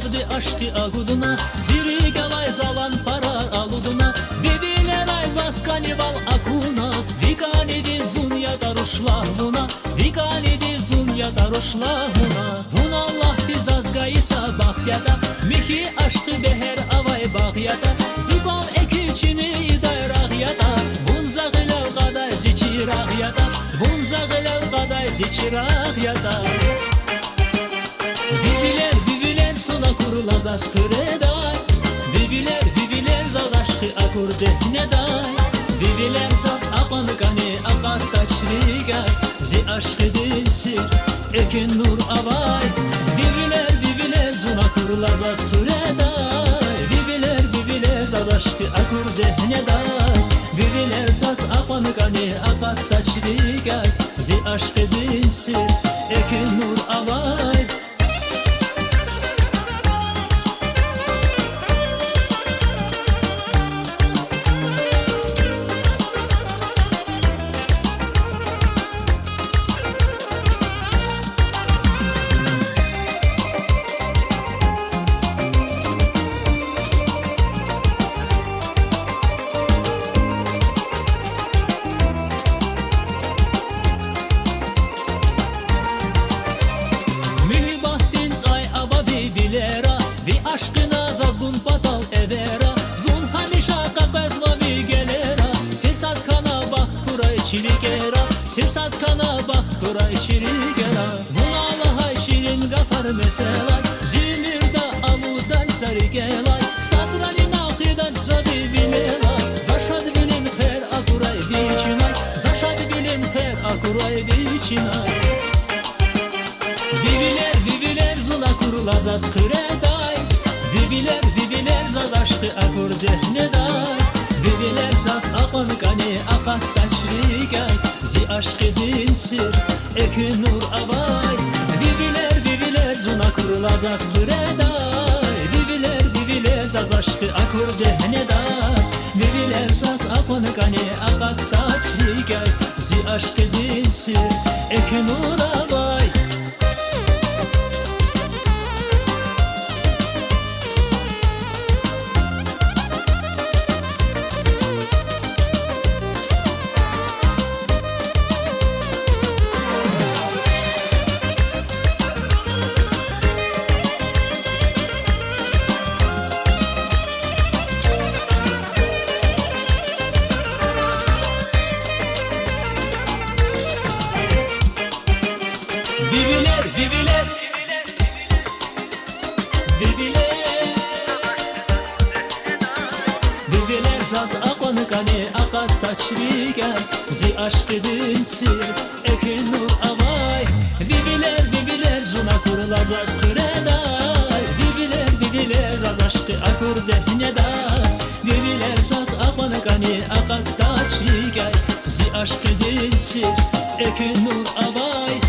Avdi aşkı aguduna, ziri galay zalan para aluduna, Bibine nayzas kanival akuna, Vikani di zunya darushlavuna, Vikani di zunya darushlavuna. Vun Allah di zazgayisa bakhyata, Mihi aşkı beher avay bağyata, Zibal ekiçini iday rahyata, Vun zagılav qaday ziçi rahyata, Vun zagılav qaday ziçi rahyata. Bibiler suna kurulaz aşkı day, Bibiler zaz aşkı akur dehne day, Bibiler zaz apan kani akar taçrigay, Zi aşkı dilsir ekin nur avay. Bibiler zuna kurulaz aşkı day, Bibiler zaz aşkı akur dehne day, Bibiler zaz apan kani akar taçrigay, Zi aşkı dilsir ekin nur avay. Vi aşkına zazgun patal evera, Zun hamişa kapezma vi gelera, Sirsat kana baht kuray çilikera, Sirsat kana baht kuray çilikera. Vun Allah'a şirin gafar meselay, Zimirda aludan sarıgelay, Sadrani nahidan zadi bimelay, Zaşad bilin kher akuray biçinay, Zaşad bilin kher akuray biçinay. Bibiler zuna kurulaz askıreday, Bibiler zaz aşkı akur dehne day, Bibiler zaz apan kani akat taşrigay, Zi aşkı dinsir ekin nur avay. Bibiler zuna kurulaz askıreday, Bibiler zaz aşkı akur dehne day, Bibiler zaz apan kani akat taşrigay, Zi aşkı dinsir ekin nur avay. Bibiler zaz apan kani akat taçrigay, Zi aşkı dinsir ekin nur avay. Bibiler zuna kurulaz aşkıreday, Bibiler zaz aşkı akur dehne day, Bibiler zaz apan kani akat taçrigay, Zi aşkı dinsir ekin nur avay.